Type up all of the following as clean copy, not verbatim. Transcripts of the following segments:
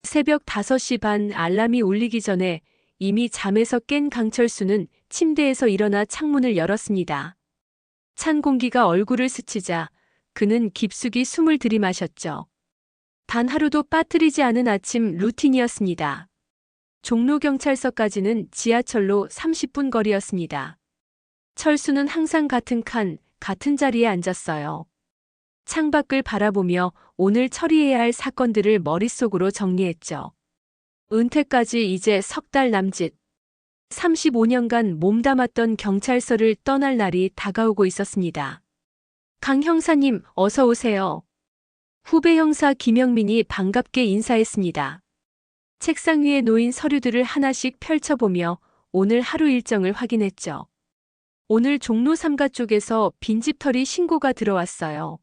새벽 5시 반 알람이 울리기 전에 이미 잠에서 깬 강철수는 침대에서 일어나 창문을 열었습니다. 찬 공기가 얼굴을 스치자 그는 깊숙이 숨을 들이마셨죠. 단 하루도 빠뜨리지 않은 아침 루틴이었습니다. 종로경찰서까지는 지하철로 30분 거리였습니다. 철수는 항상 같은 칸, 같은 자리에 앉았어요. 창밖을 바라보며 오늘 처리해야 할 사건들을 머릿속으로 정리했죠. 은퇴까지 이제 3달 남짓. 35년간 몸담았던 경찰서를 떠날 날이 다가오고 있었습니다. 강 형사님, 어서 오세요. 후배 형사 김영민이 반갑게 인사했습니다. 책상 위에 놓인 서류들을 하나씩 펼쳐보며 오늘 하루 일정을 확인했죠. 오늘 종로 3가 쪽에서 빈집털이 신고가 들어왔어요.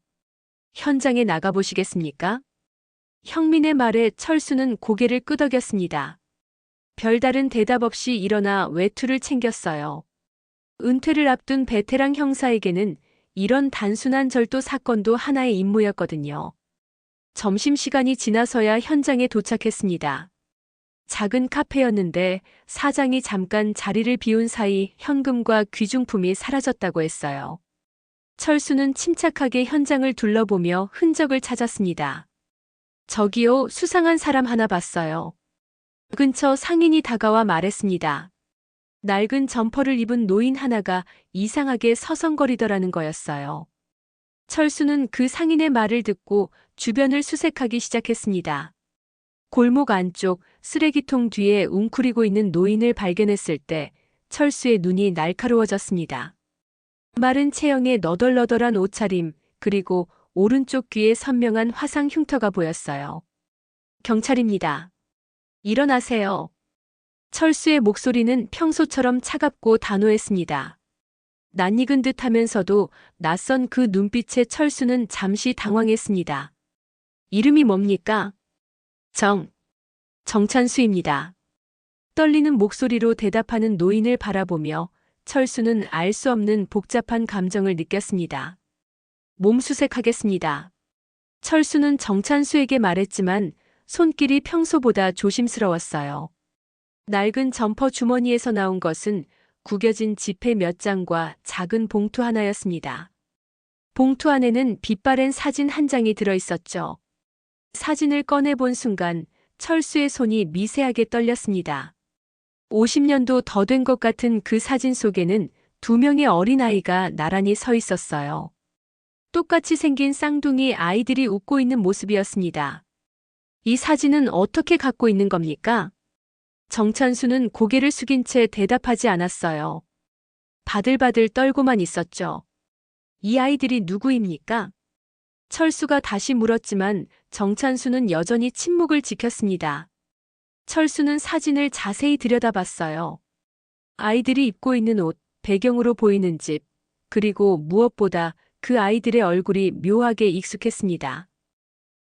현장에 나가보시겠습니까? 형민의 말에 철수는 고개를 끄덕였습니다. 별다른 대답 없이 일어나 외투를 챙겼어요. 은퇴를 앞둔 베테랑 형사에게는 이런 단순한 절도 사건도 하나의 임무였거든요. 점심시간이 지나서야 현장에 도착했습니다. 작은 카페였는데 사장이 잠깐 자리를 비운 사이 현금과 귀중품이 사라졌다고 했어요. 철수는 침착하게 현장을 둘러보며 흔적을 찾았습니다. 저기요, 수상한 사람 하나 봤어요. 근처 상인이 다가와 말했습니다. 낡은 점퍼를 입은 노인 하나가 이상하게 서성거리더라는 거였어요. 철수는 그 상인의 말을 듣고 주변을 수색하기 시작했습니다. 골목 안쪽 쓰레기통 뒤에 웅크리고 있는 노인을 발견했을 때 철수의 눈이 날카로워졌습니다. 마른 체형에 너덜너덜한 옷차림, 그리고 오른쪽 귀에 선명한 화상 흉터가 보였어요. 경찰입니다. 일어나세요. 철수의 목소리는 평소처럼 차갑고 단호했습니다. 낯익은 듯 하면서도 낯선 그 눈빛에 철수는 잠시 당황했습니다. 이름이 뭡니까? 정찬수입니다. 떨리는 목소리로 대답하는 노인을 바라보며 철수는 알 수 없는 복잡한 감정을 느꼈습니다. 몸수색하겠습니다. 철수는 정찬수에게 말했지만 손길이 평소보다 조심스러웠어요. 낡은 점퍼 주머니에서 나온 것은 구겨진 지폐 몇 장과 작은 봉투 하나였습니다. 봉투 안에는 빛바랜 사진 한 장이 들어있었죠. 사진을 꺼내본 순간 철수의 손이 미세하게 떨렸습니다. 50년도 더 된 것 같은 그 사진 속에는 2명의 어린아이가 나란히 서 있었어요. 똑같이 생긴 쌍둥이 아이들이 웃고 있는 모습이었습니다. 이 사진은 어떻게 갖고 있는 겁니까? 정찬수는 고개를 숙인 채 대답하지 않았어요. 바들바들 떨고만 있었죠. 이 아이들이 누구입니까? 철수가 다시 물었지만 정찬수는 여전히 침묵을 지켰습니다. 철수는 사진을 자세히 들여다봤어요. 아이들이 입고 있는 옷, 배경으로 보이는 집, 그리고 무엇보다 그 아이들의 얼굴이 묘하게 익숙했습니다.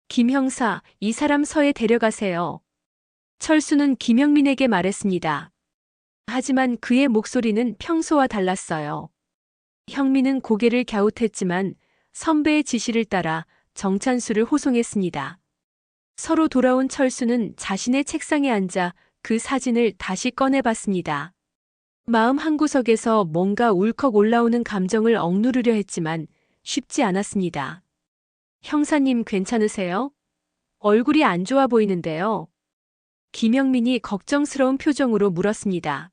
김 형사, 이 사람 서에 데려가세요. 철수는 김영민에게 말했습니다. 하지만 그의 목소리는 평소와 달랐어요. 형민은 고개를 갸웃했지만 선배의 지시를 따라 정찬수를 호송했습니다. 서로 돌아온 철수는 자신의 책상에 앉아 그 사진을 다시 꺼내봤습니다. 마음 한구석에서 뭔가 울컥 올라오는 감정을 억누르려 했지만 쉽지 않았습니다. 형사님 괜찮으세요? 얼굴이 안 좋아 보이는데요. 김영민이 걱정스러운 표정으로 물었습니다.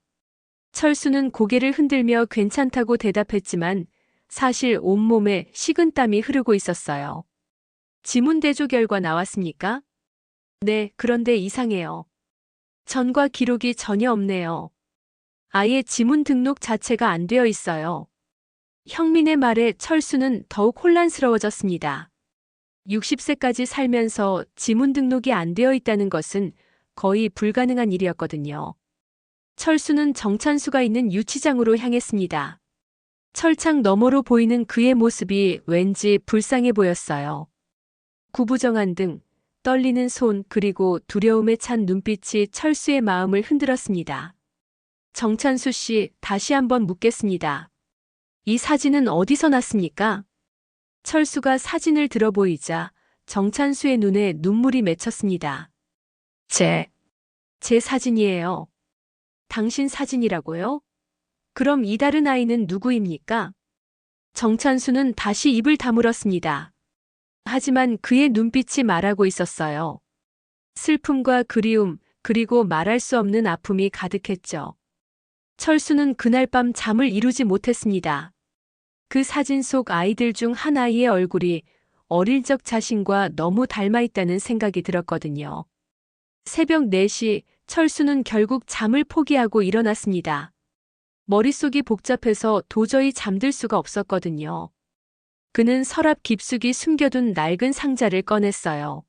철수는 고개를 흔들며 괜찮다고 대답했지만 사실 온몸에 식은땀이 흐르고 있었어요. 지문 대조 결과 나왔습니까? 네, 그런데 이상해요. 전과 기록이 전혀 없네요. 아예 지문 등록 자체가 안 되어 있어요. 형민의 말에 철수는 더욱 혼란스러워졌습니다. 60세까지 살면서 지문 등록이 안 되어 있다는 것은 거의 불가능한 일이었거든요. 철수는 정찬수가 있는 유치장으로 향했습니다. 철창 너머로 보이는 그의 모습이 왠지 불쌍해 보였어요. 구부정한 등, 떨리는 손 그리고 두려움에 찬 눈빛이 철수의 마음을 흔들었습니다. 정찬수 씨, 다시 한번 묻겠습니다. 이 사진은 어디서 났습니까? 철수가 사진을 들어보이자 정찬수의 눈에 눈물이 맺혔습니다. 제, 제 사진이에요. 당신 사진이라고요? 그럼 이 다른 아이는 누구입니까? 정찬수는 다시 입을 다물었습니다. 하지만 그의 눈빛이 말하고 있었어요. 슬픔과 그리움, 그리고 말할 수 없는 아픔이 가득했죠. 철수는 그날 밤 잠을 이루지 못했습니다. 그 사진 속 아이들 중 한 아이의 얼굴이 어릴 적 자신과 너무 닮아 있다는 생각이 들었거든요. 새벽 4시 철수는 결국 잠을 포기하고 일어났습니다. 머릿속이 복잡해서 도저히 잠들 수가 없었거든요. 그는 서랍 깊숙이 숨겨둔 낡은 상자를 꺼냈어요.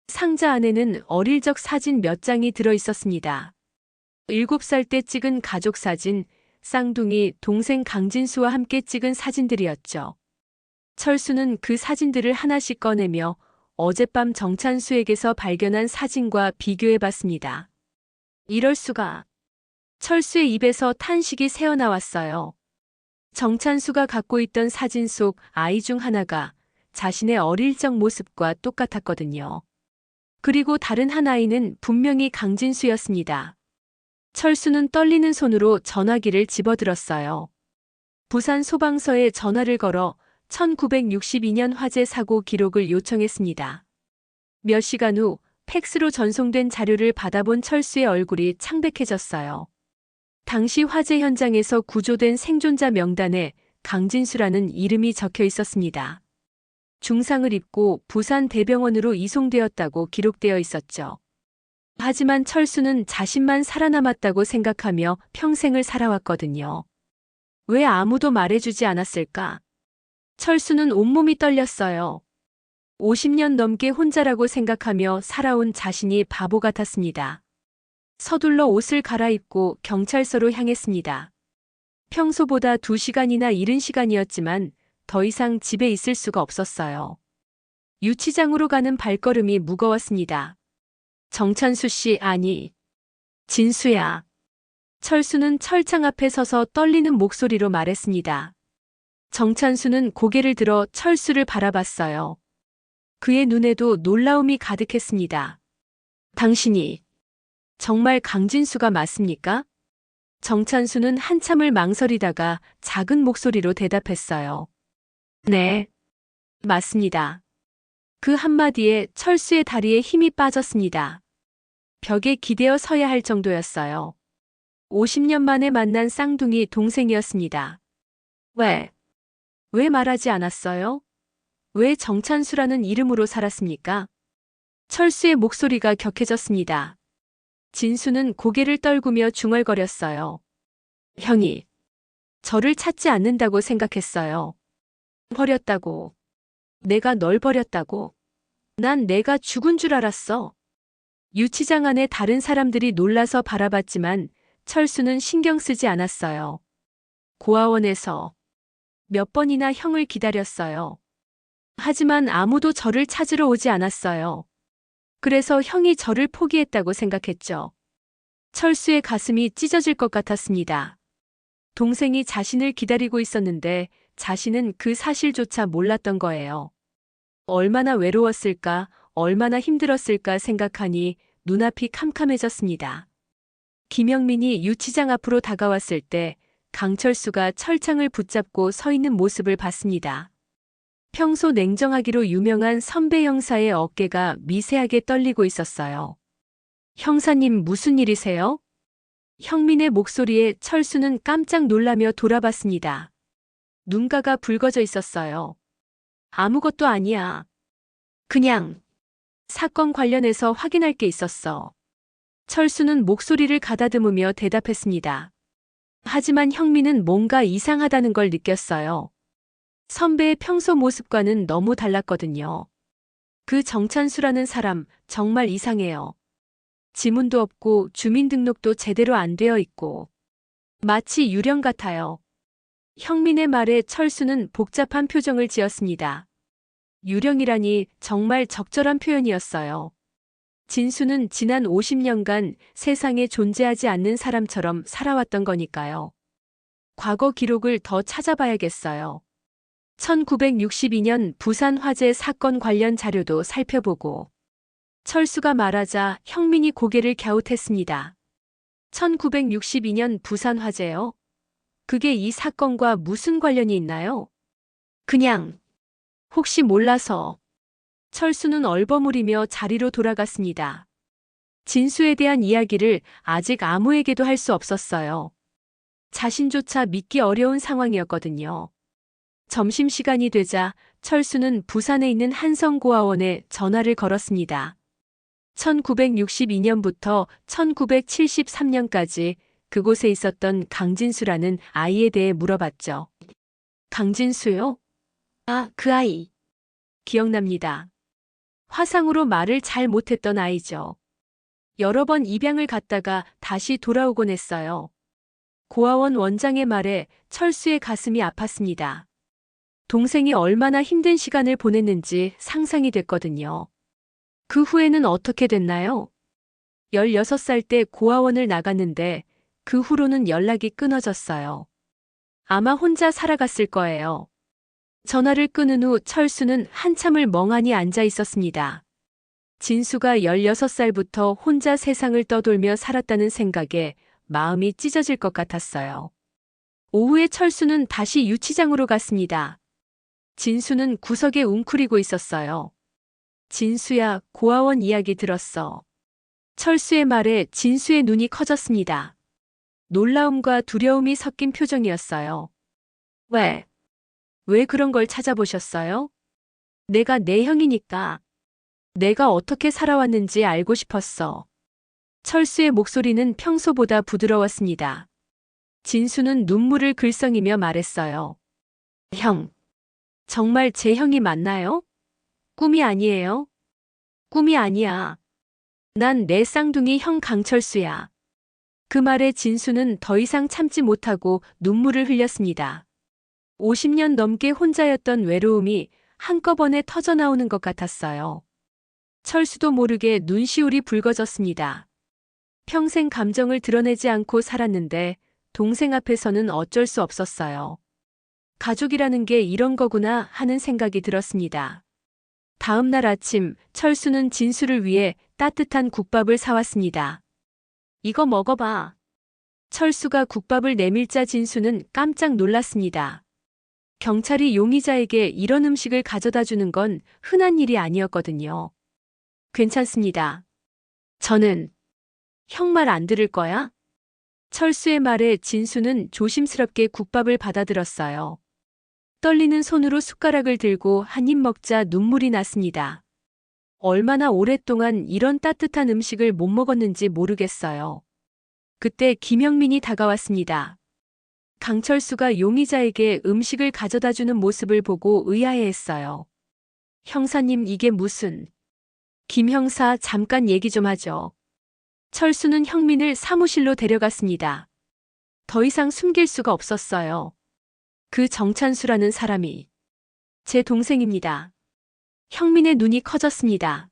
상자 안에는 어릴 적 사진 몇 장이 들어 있었습니다. 7살 때 찍은 가족 사진, 쌍둥이 동생 강진수와 함께 찍은 사진들이었죠. 철수는 그 사진들을 하나씩 꺼내며 어젯밤 정찬수에게서 발견한 사진과 비교해 봤습니다. 이럴 수가. 철수의 입에서 탄식이 새어나왔어요. 정찬수가 갖고 있던 사진 속 아이 중 하나가 자신의 어릴 적 모습과 똑같았거든요. 그리고 다른 한 아이는 분명히 강진수였습니다. 철수는 떨리는 손으로 전화기를 집어들었어요. 부산 소방서에 전화를 걸어 1962년 화재 사고 기록을 요청했습니다. 몇 시간 후 팩스로 전송된 자료를 받아본 철수의 얼굴이 창백해졌어요. 당시 화재 현장에서 구조된 생존자 명단에 강진수라는 이름이 적혀 있었습니다. 중상을 입고 부산 대병원으로 이송되었다고 기록되어 있었죠. 하지만 철수는 자신만 살아남았다고 생각하며 평생을 살아왔거든요. 왜 아무도 말해주지 않았을까? 철수는 온몸이 떨렸어요. 50년 넘게 혼자라고 생각하며 살아온 자신이 바보 같았습니다. 서둘러 옷을 갈아입고 경찰서로 향했습니다. 평소보다 2시간이나 이른 시간이었지만 더 이상 집에 있을 수가 없었어요. 유치장으로 가는 발걸음이 무거웠습니다. 정찬수 씨, 아니, 진수야. 철수는 철창 앞에 서서 떨리는 목소리로 말했습니다. 정찬수는 고개를 들어 철수를 바라봤어요. 그의 눈에도 놀라움이 가득했습니다. 당신이 정말 강진수가 맞습니까? 정찬수는 한참을 망설이다가 작은 목소리로 대답했어요. 네, 맞습니다. 그 한마디에 철수의 다리에 힘이 빠졌습니다. 벽에 기대어 서야 할 정도였어요. 50년 만에 만난 쌍둥이 동생이었습니다. 왜 말하지 않았어요? 왜 정찬수라는 이름으로 살았습니까? 철수의 목소리가 격해졌습니다. 진수는 고개를 떨구며 중얼거렸어요. 형이 저를 찾지 않는다고 생각했어요. 버렸다고. 내가 널 버렸다고. 난 내가 죽은 줄 알았어. 유치장 안에 다른 사람들이 놀라서 바라봤지만 철수는 신경 쓰지 않았어요. 고아원에서 몇 번이나 형을 기다렸어요. 하지만 아무도 저를 찾으러 오지 않았어요. 그래서 형이 저를 포기했다고 생각했죠. 철수의 가슴이 찢어질 것 같았습니다. 동생이 자신을 기다리고 있었는데 자신은 그 사실조차 몰랐던 거예요. 얼마나 외로웠을까, 얼마나 힘들었을까 생각하니 눈앞이 캄캄해졌습니다. 김영민이 유치장 앞으로 다가왔을 때 강철수가 철창을 붙잡고 서 있는 모습을 봤습니다. 평소 냉정하기로 유명한 선배 형사의 어깨가 미세하게 떨리고 있었어요. 형사님, 무슨 일이세요? 형민의 목소리에 철수는 깜짝 놀라며 돌아봤습니다. 눈가가 붉어져 있었어요. 아무것도 아니야. 그냥 사건 관련해서 확인할 게 있었어. 철수는 목소리를 가다듬으며 대답했습니다. 하지만 형민은 뭔가 이상하다는 걸 느꼈어요. 선배의 평소 모습과는 너무 달랐거든요. 그 정찬수라는 사람 정말 이상해요. 지문도 없고 주민등록도 제대로 안 되어 있고 마치 유령 같아요. 형민의 말에 철수는 복잡한 표정을 지었습니다. 유령이라니 정말 적절한 표현이었어요. 진수는 지난 50년간 세상에 존재하지 않는 사람처럼 살아왔던 거니까요. 과거 기록을 더 찾아봐야겠어요. 1962년 부산 화재 사건 관련 자료도 살펴보고 철수가 말하자 형민이 고개를 갸웃했습니다. 1962년 부산 화재요? 그게 이 사건과 무슨 관련이 있나요? 그냥, 혹시 몰라서. 철수는 얼버무리며 자리로 돌아갔습니다. 진수에 대한 이야기를 아직 아무에게도 할 수 없었어요. 자신조차 믿기 어려운 상황이었거든요. 점심시간이 되자 철수는 부산에 있는 한성고아원에 전화를 걸었습니다. 1962년부터 1973년까지 그곳에 있었던 강진수라는 아이에 대해 물어봤죠. 강진수요? 아, 그 아이. 기억납니다. 화상으로 말을 잘 못했던 아이죠. 여러 번 입양을 갔다가 다시 돌아오곤 했어요. 고아원 원장의 말에 철수의 가슴이 아팠습니다. 동생이 얼마나 힘든 시간을 보냈는지 상상이 됐거든요. 그 후에는 어떻게 됐나요? 16살 때 고아원을 나갔는데 그 후로는 연락이 끊어졌어요. 아마 혼자 살아갔을 거예요. 전화를 끊은 후 철수는 한참을 멍하니 앉아 있었습니다. 진수가 16살부터 혼자 세상을 떠돌며 살았다는 생각에 마음이 찢어질 것 같았어요. 오후에 철수는 다시 유치장으로 갔습니다. 진수는 구석에 웅크리고 있었어요. 진수야, 고아원 이야기 들었어. 철수의 말에 진수의 눈이 커졌습니다. 놀라움과 두려움이 섞인 표정이었어요. 왜? 왜 그런 걸 찾아보셨어요? 내가 내 형이니까. 내가 어떻게 살아왔는지 알고 싶었어. 철수의 목소리는 평소보다 부드러웠습니다. 진수는 눈물을 글썽이며 말했어요. 형. 정말 제 형이 맞나요? 꿈이 아니에요? 꿈이 아니야. 난 내 쌍둥이 형 강철수야. 그 말에 진수는 더 이상 참지 못하고 눈물을 흘렸습니다. 50년 넘게 혼자였던 외로움이 한꺼번에 터져나오는 것 같았어요. 철수도 모르게 눈시울이 붉어졌습니다. 평생 감정을 드러내지 않고 살았는데 동생 앞에서는 어쩔 수 없었어요. 가족이라는 게 이런 거구나 하는 생각이 들었습니다. 다음 날 아침 철수는 진수를 위해 따뜻한 국밥을 사왔습니다. 이거 먹어봐. 철수가 국밥을 내밀자 진수는 깜짝 놀랐습니다. 경찰이 용의자에게 이런 음식을 가져다 주는 건 흔한 일이 아니었거든요. 괜찮습니다. 저는 형 말 안 들을 거야? 철수의 말에 진수는 조심스럽게 국밥을 받아들었어요. 떨리는 손으로 숟가락을 들고 한 입 먹자 눈물이 났습니다. 얼마나 오랫동안 이런 따뜻한 음식을 못 먹었는지 모르겠어요. 그때 김영민이 다가왔습니다. 강철수가 용의자에게 음식을 가져다 주는 모습을 보고 의아해했어요. 형사님, 이게 무슨... 김 형사, 잠깐 얘기 좀 하죠. 철수는 형민을 사무실로 데려갔습니다. 더 이상 숨길 수가 없었어요. 그 정찬수라는 사람이 제 동생입니다. 형민의 눈이 커졌습니다.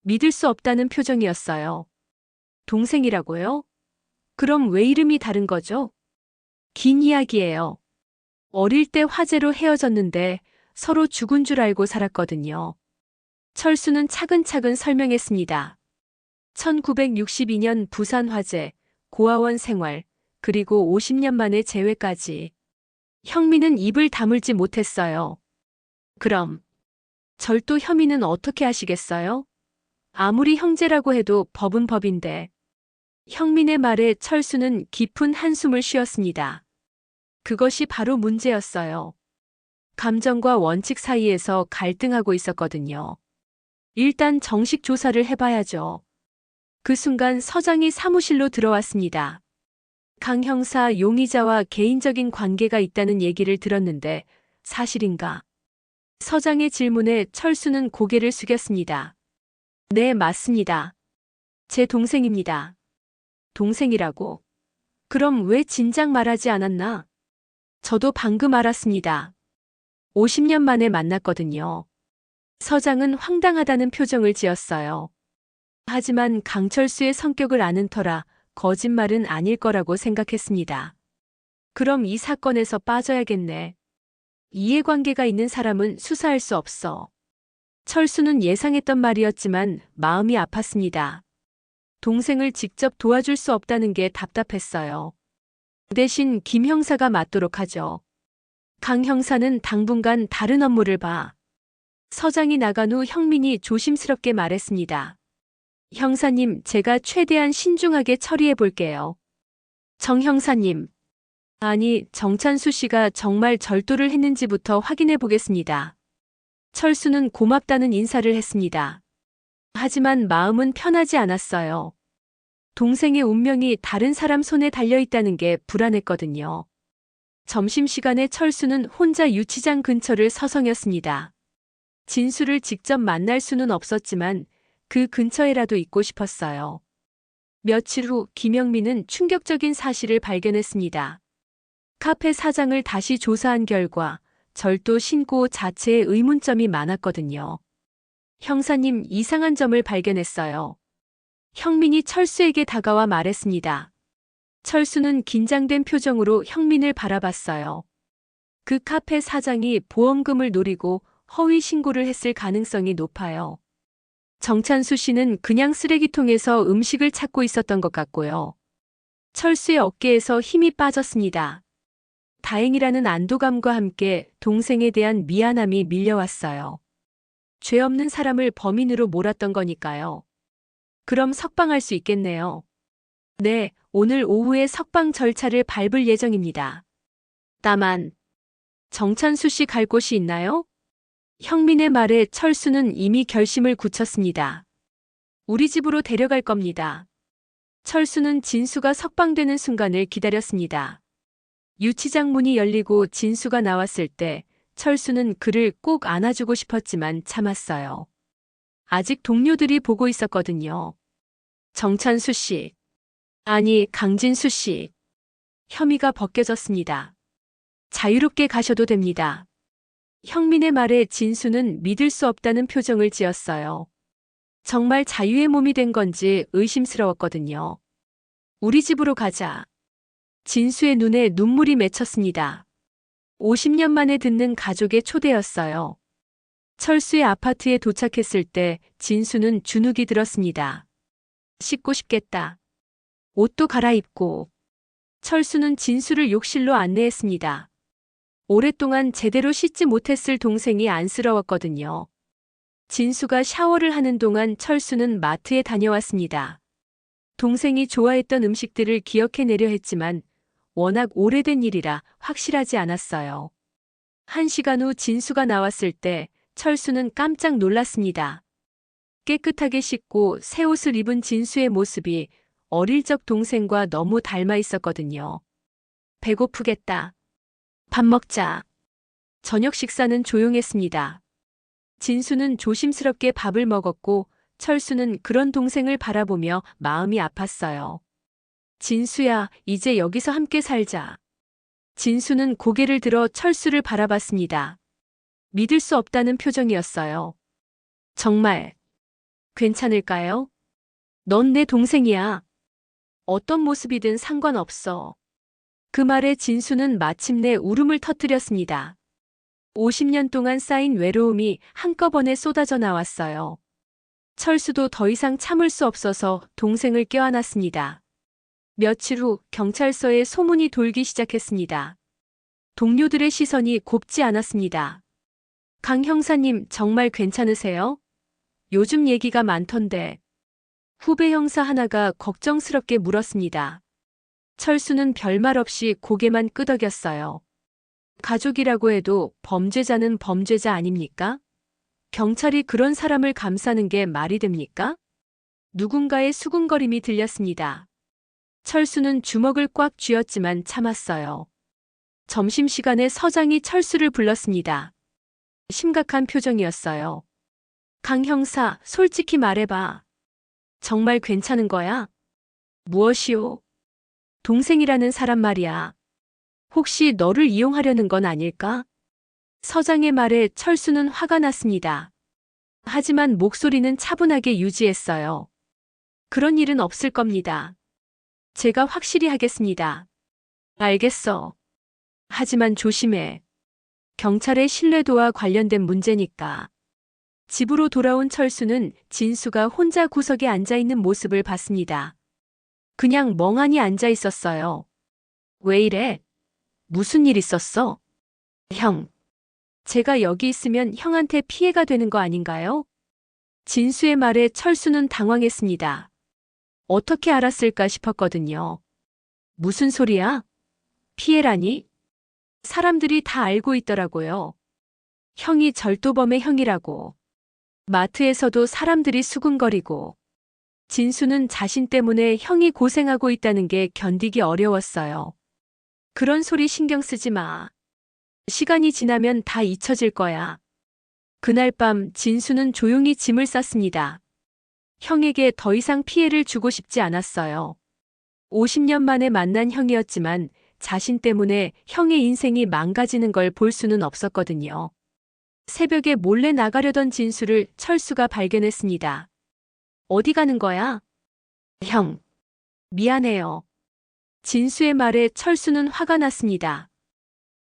믿을 수 없다는 표정이었어요. 동생이라고요? 그럼 왜 이름이 다른 거죠? 긴 이야기예요. 어릴 때 화재로 헤어졌는데 서로 죽은 줄 알고 살았거든요. 철수는 차근차근 설명했습니다. 1962년 부산 화재, 고아원 생활, 그리고 50년 만의 재회까지. 형민은 입을 다물지 못했어요. 그럼 절도 혐의는 어떻게 하시겠어요? 아무리 형제라고 해도 법은 법인데. 형민의 말에 철수는 깊은 한숨을 쉬었습니다. 그것이 바로 문제였어요. 감정과 원칙 사이에서 갈등하고 있었거든요. 일단 정식 조사를 해봐야죠. 그 순간 서장이 사무실로 들어왔습니다. 강 형사, 용의자와 개인적인 관계가 있다는 얘기를 들었는데 사실인가? 서장의 질문에 철수는 고개를 숙였습니다. 네, 맞습니다. 제 동생입니다. 동생이라고? 그럼 왜 진작 말하지 않았나? 저도 방금 알았습니다. 50년 만에 만났거든요. 서장은 황당하다는 표정을 지었어요. 하지만 강철수의 성격을 아는 터라 거짓말은 아닐 거라고 생각했습니다. 그럼 이 사건에서 빠져야겠네. 이해관계가 있는 사람은 수사할 수 없어. 철수는 예상했던 말이었지만 마음이 아팠습니다. 동생을 직접 도와줄 수 없다는 게 답답했어요. 대신 김 형사가 맡도록 하죠. 강 형사는 당분간 다른 업무를 봐. 서장이 나간 후 형민이 조심스럽게 말했습니다. 형사님, 제가 최대한 신중하게 처리해 볼게요. 정 형사님. 아니, 정찬수 씨가 정말 절도를 했는지부터 확인해 보겠습니다. 철수는 고맙다는 인사를 했습니다. 하지만 마음은 편하지 않았어요. 동생의 운명이 다른 사람 손에 달려있다는 게 불안했거든요. 점심시간에 철수는 혼자 유치장 근처를 서성였습니다. 진수를 직접 만날 수는 없었지만 그 근처에라도 있고 싶었어요. 며칠 후 김영민은 충격적인 사실을 발견했습니다. 카페 사장을 다시 조사한 결과 절도 신고 자체에 의문점이 많았거든요. 형사님, 이상한 점을 발견했어요. 형민이 철수에게 다가와 말했습니다. 철수는 긴장된 표정으로 형민을 바라봤어요. 그 카페 사장이 보험금을 노리고 허위 신고를 했을 가능성이 높아요. 정찬수 씨는 그냥 쓰레기통에서 음식을 찾고 있었던 것 같고요. 철수의 어깨에서 힘이 빠졌습니다. 다행이라는 안도감과 함께 동생에 대한 미안함이 밀려왔어요. 죄 없는 사람을 범인으로 몰았던 거니까요. 그럼 석방할 수 있겠네요. 네, 오늘 오후에 석방 절차를 밟을 예정입니다. 다만, 정찬수 씨 갈 곳이 있나요? 형민의 말에 철수는 이미 결심을 굳혔습니다. 우리 집으로 데려갈 겁니다. 철수는 진수가 석방되는 순간을 기다렸습니다. 유치장 문이 열리고 진수가 나왔을 때 철수는 그를 꼭 안아주고 싶었지만 참았어요. 아직 동료들이 보고 있었거든요. 정찬수 씨. 아니, 강진수 씨. 혐의가 벗겨졌습니다. 자유롭게 가셔도 됩니다. 형민의 말에 진수는 믿을 수 없다는 표정을 지었어요. 정말 자유의 몸이 된 건지 의심스러웠거든요. 우리 집으로 가자. 진수의 눈에 눈물이 맺혔습니다. 50년 만에 듣는 가족의 초대였어요. 철수의 아파트에 도착했을 때 진수는 주눅이 들었습니다. 씻고 싶겠다. 옷도 갈아입고. 철수는 진수를 욕실로 안내했습니다. 오랫동안 제대로 씻지 못했을 동생이 안쓰러웠거든요. 진수가 샤워를 하는 동안 철수는 마트에 다녀왔습니다. 동생이 좋아했던 음식들을 기억해내려 했지만 워낙 오래된 일이라 확실하지 않았어요. 1시간 후 진수가 나왔을 때 철수는 깜짝 놀랐습니다. 깨끗하게 씻고 새 옷을 입은 진수의 모습이 어릴 적 동생과 너무 닮아 있었거든요. 배고프겠다. 밥 먹자. 저녁 식사는 조용했습니다. 진수는 조심스럽게 밥을 먹었고 철수는 그런 동생을 바라보며 마음이 아팠어요. 진수야, 이제 여기서 함께 살자. 진수는 고개를 들어 철수를 바라봤습니다. 믿을 수 없다는 표정이었어요. 정말 괜찮을까요? 넌 내 동생이야. 어떤 모습이든 상관없어. 그 말에 진수는 마침내 울음을 터뜨렸습니다. 50년 동안 쌓인 외로움이 한꺼번에 쏟아져 나왔어요. 철수도 더 이상 참을 수 없어서 동생을 껴안았습니다. 며칠 후 경찰서에 소문이 돌기 시작했습니다. 동료들의 시선이 곱지 않았습니다. 강 형사님, 정말 괜찮으세요? 요즘 얘기가 많던데. 후배 형사 하나가 걱정스럽게 물었습니다. 철수는 별말 없이 고개만 끄덕였어요. 가족이라고 해도 범죄자는 범죄자 아닙니까? 경찰이 그런 사람을 감싸는 게 말이 됩니까? 누군가의 수군거림이 들렸습니다. 철수는 주먹을 꽉 쥐었지만 참았어요. 점심시간에 서장이 철수를 불렀습니다. 심각한 표정이었어요. 강 형사, 솔직히 말해봐. 정말 괜찮은 거야? 무엇이요? 동생이라는 사람 말이야. 혹시 너를 이용하려는 건 아닐까? 서장의 말에 철수는 화가 났습니다. 하지만 목소리는 차분하게 유지했어요. 그런 일은 없을 겁니다. 제가 확실히 하겠습니다. 알겠어. 하지만 조심해. 경찰의 신뢰도와 관련된 문제니까. 집으로 돌아온 철수는 진수가 혼자 구석에 앉아 있는 모습을 봤습니다. 그냥 멍하니 앉아 있었어요. 왜 이래? 무슨 일 있었어? 형, 제가 여기 있으면 형한테 피해가 되는 거 아닌가요? 진수의 말에 철수는 당황했습니다. 어떻게 알았을까 싶었거든요. 무슨 소리야? 피해라니? 사람들이 다 알고 있더라고요. 형이 절도범의 형이라고. 마트에서도 사람들이 수군거리고. 진수는 자신 때문에 형이 고생하고 있다는 게 견디기 어려웠어요. 그런 소리 신경 쓰지 마. 시간이 지나면 다 잊혀질 거야. 그날 밤 진수는 조용히 짐을 쌌습니다. 형에게 더 이상 피해를 주고 싶지 않았어요. 50년 만에 만난 형이었지만 자신 때문에 형의 인생이 망가지는 걸 볼 수는 없었거든요. 새벽에 몰래 나가려던 진수를 철수가 발견했습니다. 어디 가는 거야? 형, 미안해요. 진수의 말에 철수는 화가 났습니다.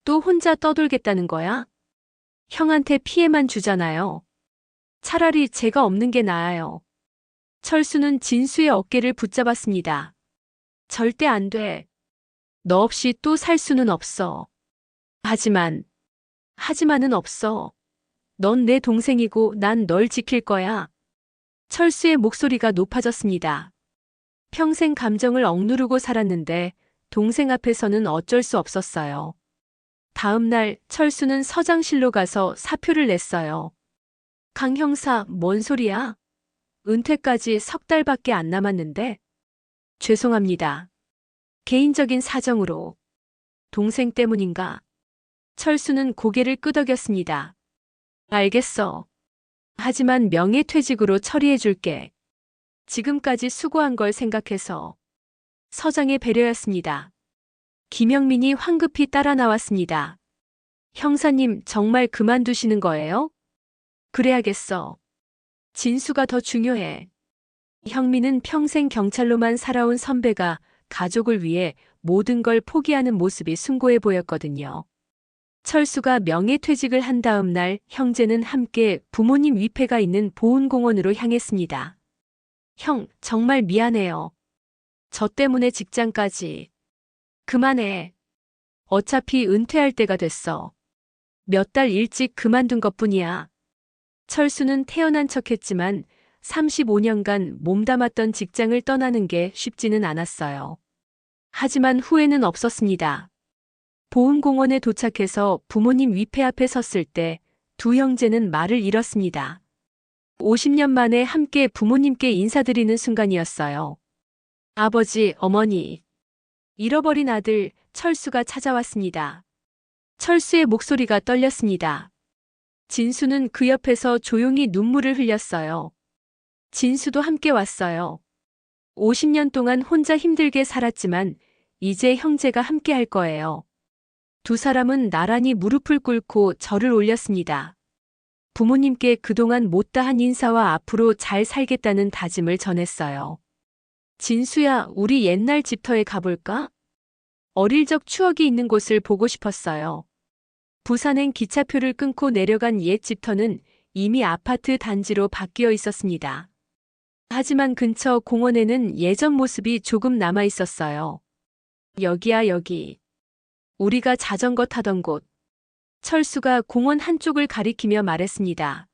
또 혼자 떠돌겠다는 거야? 형한테 피해만 주잖아요. 차라리 제가 없는 게 나아요. 철수는 진수의 어깨를 붙잡았습니다. 절대 안 돼. 너 없이 또 살 수는 없어. 하지만은 없어. 넌 내 동생이고 난 널 지킬 거야. 철수의 목소리가 높아졌습니다. 평생 감정을 억누르고 살았는데 동생 앞에서는 어쩔 수 없었어요. 다음 날 철수는 서장실로 가서 사표를 냈어요. 강 형사, 뭔 소리야? 은퇴까지 석 달밖에 안 남았는데? 죄송합니다. 개인적인 사정으로. 동생 때문인가? 철수는 고개를 끄덕였습니다. 알겠어. 하지만 명예퇴직으로 처리해줄게. 지금까지 수고한 걸 생각해서. 서장의 배려였습니다. 김영민이 황급히 따라 나왔습니다. 형사님, 정말 그만두시는 거예요? 그래야겠어. 진수가 더 중요해. 형민은 평생 경찰로만 살아온 선배가 가족을 위해 모든 걸 포기하는 모습이 숭고해 보였거든요. 철수가 명예퇴직을 한 다음 날 형제는 함께 부모님 위패가 있는 보훈공원으로 향했습니다. 형, 정말 미안해요. 저 때문에 직장까지. 그만해. 어차피 은퇴할 때가 됐어. 몇 달 일찍 그만둔 것뿐이야. 철수는 태어난 척했지만 35년간 몸담았던 직장을 떠나는 게 쉽지는 않았어요. 하지만 후회는 없었습니다. 보훈공원에 도착해서 부모님 위패 앞에 섰을 때 두 형제는 말을 잃었습니다. 50년 만에 함께 부모님께 인사드리는 순간이었어요. 아버지, 어머니. 잃어버린 아들, 철수가 찾아왔습니다. 철수의 목소리가 떨렸습니다. 진수는 그 옆에서 조용히 눈물을 흘렸어요. 진수도 함께 왔어요. 50년 동안 혼자 힘들게 살았지만 이제 형제가 함께 할 거예요. 두 사람은 나란히 무릎을 꿇고 절을 올렸습니다. 부모님께 그동안 못다한 인사와 앞으로 잘 살겠다는 다짐을 전했어요. 진수야, 우리 옛날 집터에 가볼까? 어릴 적 추억이 있는 곳을 보고 싶었어요. 부산행 기차표를 끊고 내려간 옛 집터는 이미 아파트 단지로 바뀌어 있었습니다. 하지만 근처 공원에는 예전 모습이 조금 남아 있었어요. 여기야, 여기. 우리가 자전거 타던 곳. 철수가 공원 한쪽을 가리키며 말했습니다.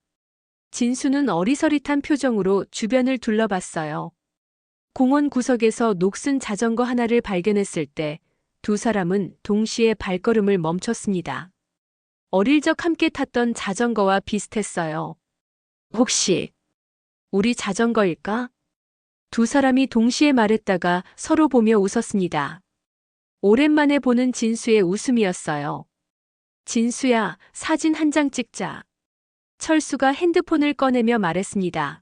진수는 어리서릿한 표정으로 주변을 둘러봤어요. 공원 구석에서 녹슨 자전거 하나를 발견했을 때 두 사람은 동시에 발걸음을 멈췄습니다. 어릴 적 함께 탔던 자전거와 비슷했어요. 혹시 우리 자전거일까? 두 사람이 동시에 말했다가 서로 보며 웃었습니다. 오랜만에 보는 진수의 웃음이었어요. 진수야, 사진 한 장 찍자. 철수가 핸드폰을 꺼내며 말했습니다.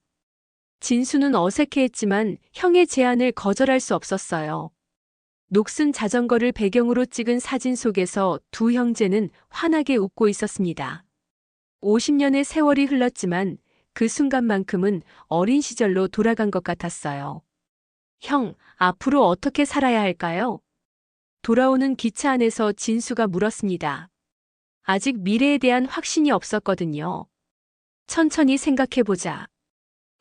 진수는 어색해했지만 형의 제안을 거절할 수 없었어요. 녹슨 자전거를 배경으로 찍은 사진 속에서 두 형제는 환하게 웃고 있었습니다. 50년의 세월이 흘렀지만 그 순간만큼은 어린 시절로 돌아간 것 같았어요. 형, 앞으로 어떻게 살아야 할까요? 돌아오는 기차 안에서 진수가 물었습니다. 아직 미래에 대한 확신이 없었거든요. 천천히 생각해보자.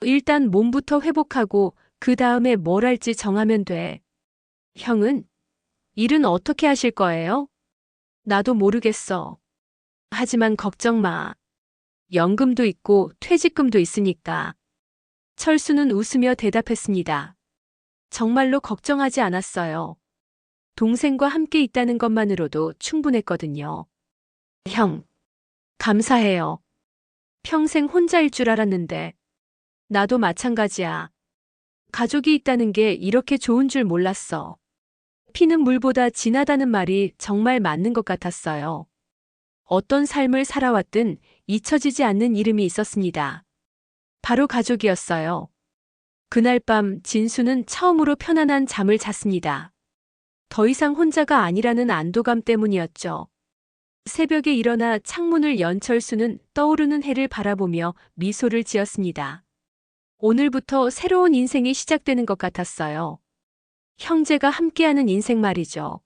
일단 몸부터 회복하고 그 다음에 뭘 할지 정하면 돼. 형은? 일은 어떻게 하실 거예요? 나도 모르겠어. 하지만 걱정 마. 연금도 있고 퇴직금도 있으니까. 철수는 웃으며 대답했습니다. 정말로 걱정하지 않았어요. 동생과 함께 있다는 것만으로도 충분했거든요. 형, 감사해요. 평생 혼자일 줄 알았는데. 나도 마찬가지야. 가족이 있다는 게 이렇게 좋은 줄 몰랐어. 피는 물보다 진하다는 말이 정말 맞는 것 같았어요. 어떤 삶을 살아왔든 잊혀지지 않는 이름이 있었습니다. 바로 가족이었어요. 그날 밤 진수는 처음으로 편안한 잠을 잤습니다. 더 이상 혼자가 아니라는 안도감 때문이었죠. 새벽에 일어나 창문을 연 철수는 떠오르는 해를 바라보며 미소를 지었습니다. 오늘부터 새로운 인생이 시작되는 것 같았어요. 형제가 함께하는 인생 말이죠.